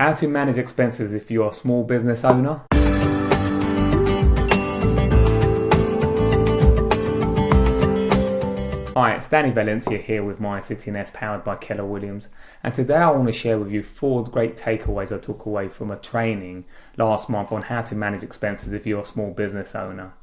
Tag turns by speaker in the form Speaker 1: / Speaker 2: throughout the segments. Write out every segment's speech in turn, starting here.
Speaker 1: How to manage expenses if you're a small business owner. Hi, it's Danny Valencia here with My City Nest powered by Keller Williams, and today I want to share with you 4 great takeaways I took away from a training last month on how to manage expenses if you're a small business owner.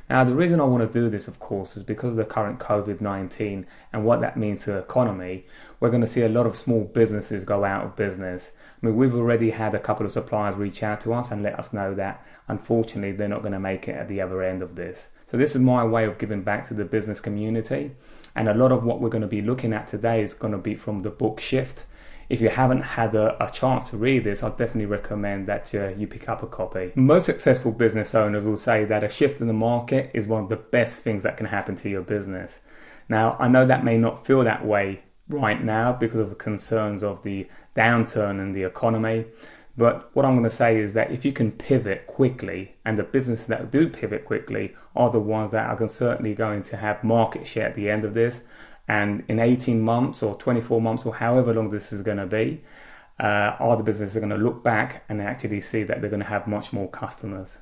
Speaker 1: Now, the reason I want to do this, of course, is because of the current COVID-19 and what that means to the economy. We're going to see a lot of small businesses go out of business. I mean, we've already had a couple of suppliers reach out to us and let us know that, unfortunately, they're not going to make it at the other end of this. So this is my way of giving back to the business community. And a lot of what we're going to be looking at today is going to be from the book Shift. If you haven't had a chance to read this, I'd definitely recommend that you pick up a copy. Most successful business owners will say that a shift in the market is one of the best things that can happen to your business. Now, I know that may not feel that way right now because of the concerns of the downturn in the economy. But what I'm going to say is that if you can pivot quickly, and the businesses that do pivot quickly are the ones that are certainly going to have market share at the end of this. And in 18 months or 24 months or however long this is going to be, are the businesses are going to look back and actually see that they're going to have much more customers.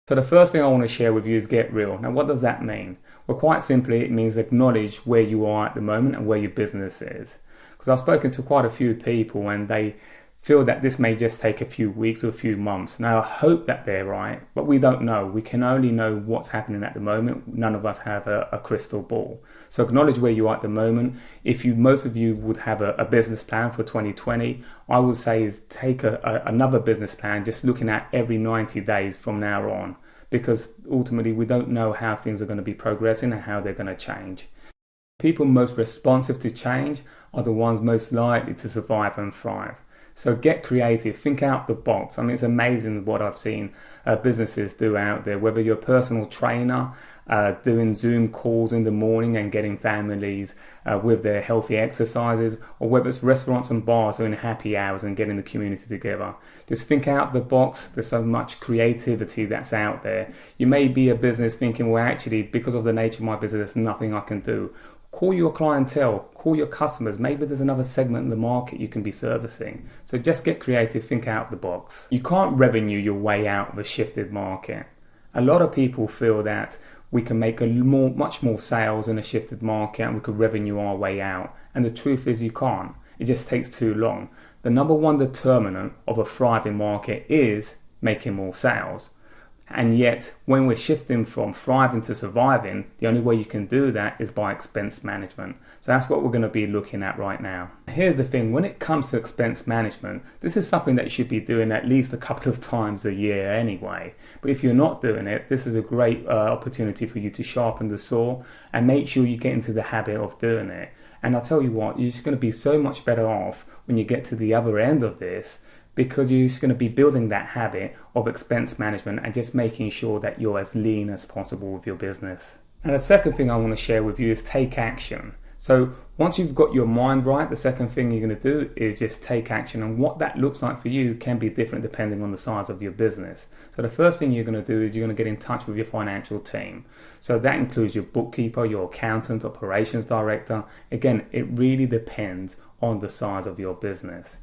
Speaker 1: So the first thing I want to share with you is get real. Now, what does that mean? Well, quite simply, it means acknowledge where you are at the moment and where your business is. Because I've spoken to quite a few people and they feel that this may just take a few weeks or a few months. Now, I hope that they're right, but we don't know. We can only know what's happening at the moment. None of us have a crystal ball. So acknowledge where you are at the moment. If most of you would have a business plan for 2020, I would say is take another business plan, just looking at every 90 days from now on, because ultimately we don't know how things are going to be progressing and how they're going to change. People most responsive to change are the ones most likely to survive and thrive. So get creative, think out the box. I mean, it's amazing what I've seen businesses do out there, whether you're a personal trainer, doing Zoom calls in the morning and getting families with their healthy exercises, or whether it's restaurants and bars doing happy hours and getting the community together. Just think out the box. There's so much creativity that's out there. You may be a business thinking, well, actually, because of the nature of my business, there's nothing I can do. Call your clientele, call your customers. Maybe there's another segment in the market you can be servicing. So just get creative, think out the box. You can't revenue your way out of a shifted market. A lot of people feel that we can make much more sales in a shifted market and we could revenue our way out. And the truth is you can't. It just takes too long. The number one determinant of a thriving market is making more sales. And yet, when we're shifting from thriving to surviving, the only way you can do that is by expense management. So that's what we're going to be looking at right now. Here's the thing, when it comes to expense management, this is something that you should be doing at least a couple of times a year anyway. But if you're not doing it, this is a great opportunity for you to sharpen the saw and make sure you get into the habit of doing it. And I'll tell you what, you're just going to be so much better off when you get to the other end of this, because you're just going to be building that habit of expense management and just making sure that you're as lean as possible with your business. And the second thing I want to share with you is take action. So once you've got your mind right, the second thing you're going to do is just take action. And what that looks like for you can be different depending on the size of your business. So the first thing you're going to do is you're going to get in touch with your financial team. So that includes your bookkeeper, your accountant, operations director. Again, it really depends on the size of your business.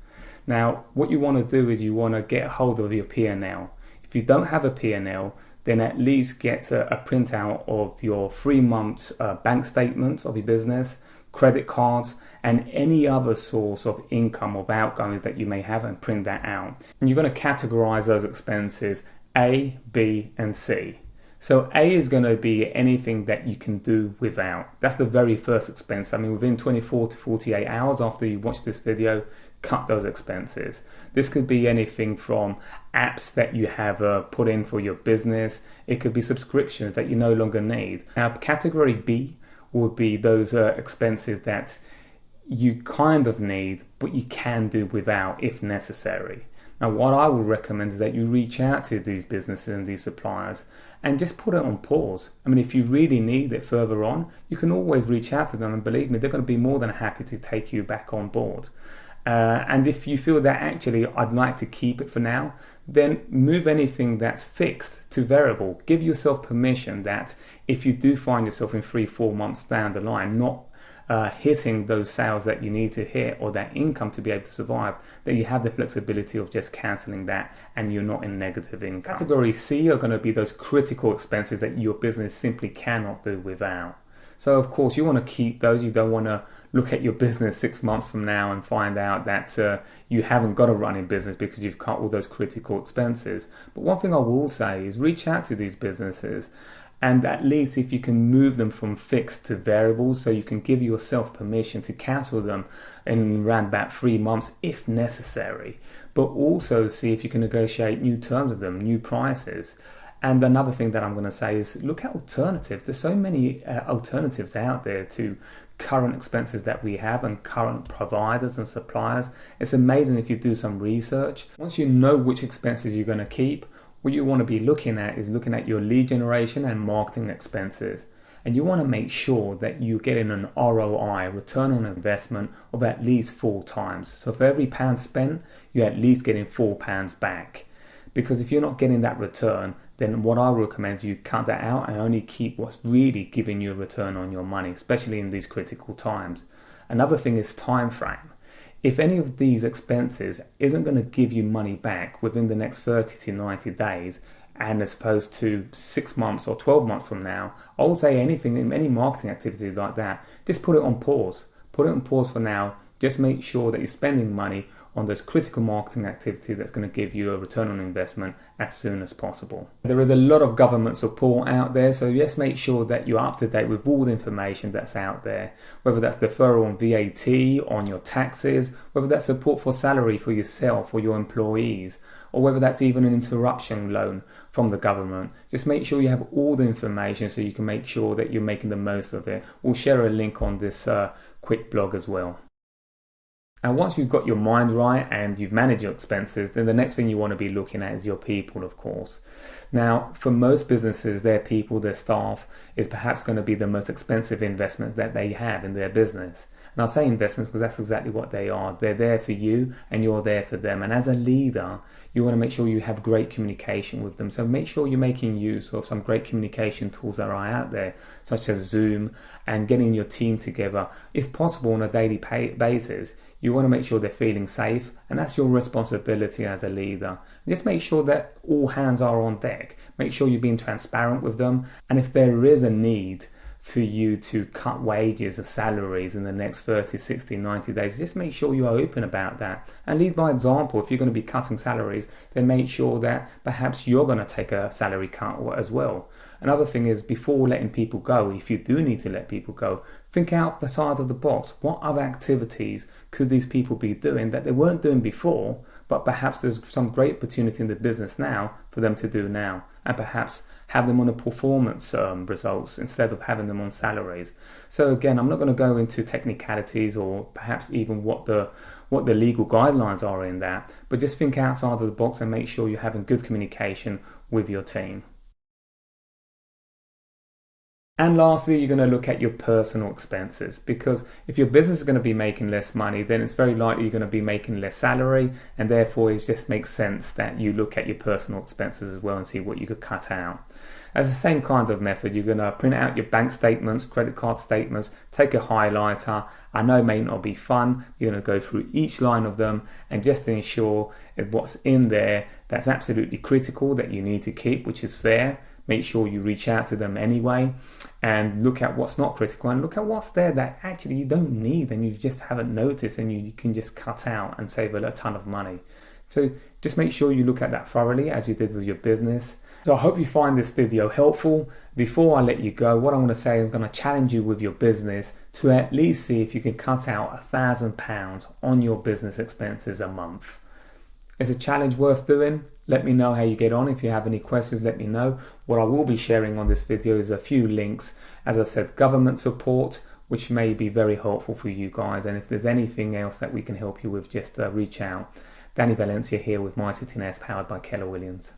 Speaker 1: Now, what you want to do is you want to get hold of your P&L. If you don't have a P&L, then at least get a printout of your 3 months bank statements of your business, credit cards, and any other source of income or outgoings that you may have, and print that out. And you're going to categorize those expenses A, B, and C. So A is going to be anything that you can do without. That's the very first expense. I mean, within 24 to 48 hours after you watch this video, cut those expenses. This could be anything from apps that you have put in for your business. It could be subscriptions that you no longer need. Now, category B would be those expenses that you kind of need, but you can do without if necessary. Now, what I would recommend is that you reach out to these businesses and these suppliers and just put it on pause. I mean, if you really need it further on, you can always reach out to them, and believe me, they're going to be more than happy to take you back on board. And if you feel that actually I'd like to keep it for now, then move anything that's fixed to variable. Give yourself permission that if you do find yourself in 3-4 months down the line not hitting those sales that you need to hit or that income to be able to survive, that you have the flexibility of just cancelling that and you're not in negative income. Category C are going to be those critical expenses that your business simply cannot do without. So of course you want to keep those. You don't want to look at your business 6 months from now and find out that you haven't got a running business because you've cut all those critical expenses. But one thing I will say is reach out to these businesses, and at least if you can move them from fixed to variable, so you can give yourself permission to cancel them in around about 3 months if necessary, but also see if you can negotiate new terms with them, new prices. And another thing that I'm going to say is look at alternatives. There's so many alternatives out there to current expenses that we have and current providers and suppliers. It's amazing if you do some research. Once you know which expenses you're going to keep, what you want to be looking at is looking at your lead generation and marketing expenses. And you want to make sure that you're getting an ROI, return on investment, of at least 4 times. So for every pound spent, you're at least getting £4 back. Because if you're not getting that return, then what I recommend is you cut that out and only keep what's really giving you a return on your money, especially in these critical times. Another thing is time frame. If any of these expenses isn't going to give you money back within the next 30 to 90 days, and as opposed to 6 months or 12 months from now, I would say anything, any marketing activities like that, just put it on pause. Put it on pause for now. Just make sure that you're spending money on those critical marketing activities that's going to give you a return on investment as soon as possible. There is a lot of government support out there, so just make sure that you're up to date with all the information that's out there, whether that's deferral on VAT, on your taxes, whether that's support for salary for yourself or your employees, or whether that's even an interruption loan from the government. Just make sure you have all the information so you can make sure that you're making the most of it. We'll share a link on this quick blog as well. And once you've got your mind right and you've managed your expenses, then the next thing you want to be looking at is your people, of course. Now, for most businesses, their people, their staff is perhaps going to be the most expensive investment that they have in their business. And I'll say investments because that's exactly what they are. They're there for you and you're there for them. And as a leader, you want to make sure you have great communication with them. So make sure you're making use of some great communication tools that are out there, such as Zoom, and getting your team together, if possible, on a daily basis. You want to make sure they're feeling safe, and that's your responsibility as a leader. Just make sure that all hands are on deck. Make sure you're being transparent with them, and if there is a need for you to cut wages or salaries in the next 30, 60, 90 days, just make sure you are open about that. And lead by example. If you're going to be cutting salaries, then make sure that perhaps you're going to take a salary cut as well. Another thing is, before letting people go, if you do need to let people go, think out the side of the box. What other activities could these people be doing that they weren't doing before, but perhaps there's some great opportunity in the business now for them to do now, and perhaps have them on a performance results instead of having them on salaries. So again, I'm not going to go into technicalities or perhaps even what the legal guidelines are in that, but just think outside of the box and make sure you're having good communication with your team. And lastly, you're going to look at your personal expenses, because if your business is going to be making less money, then it's very likely you're going to be making less salary, and therefore it just makes sense that you look at your personal expenses as well and see what you could cut out. As the same kind of method, you're going to print out your bank statements, credit card statements, take a highlighter. I know it may not be fun. You're going to go through each line of them and just ensure that what's in there that's absolutely critical that you need to keep, which is fair. Make sure you reach out to them anyway, and look at what's not critical and look at what's there that actually you don't need and you just haven't noticed, and you can just cut out and save a ton of money. So just make sure you look at that thoroughly as you did with your business. So I hope you find this video helpful. Before I let you go, what I'm going to say, I'm going to challenge you with your business to at least see if you can cut out £1,000 on your business expenses a month. It's a challenge worth doing. Let me know how you get on. If you have any questions, let me know. What I will be sharing on this video is a few links, as I said, government support, which may be very helpful for you guys. And if there's anything else that we can help you with, just reach out. Danny Valencia here with My City Nest, powered by Keller Williams.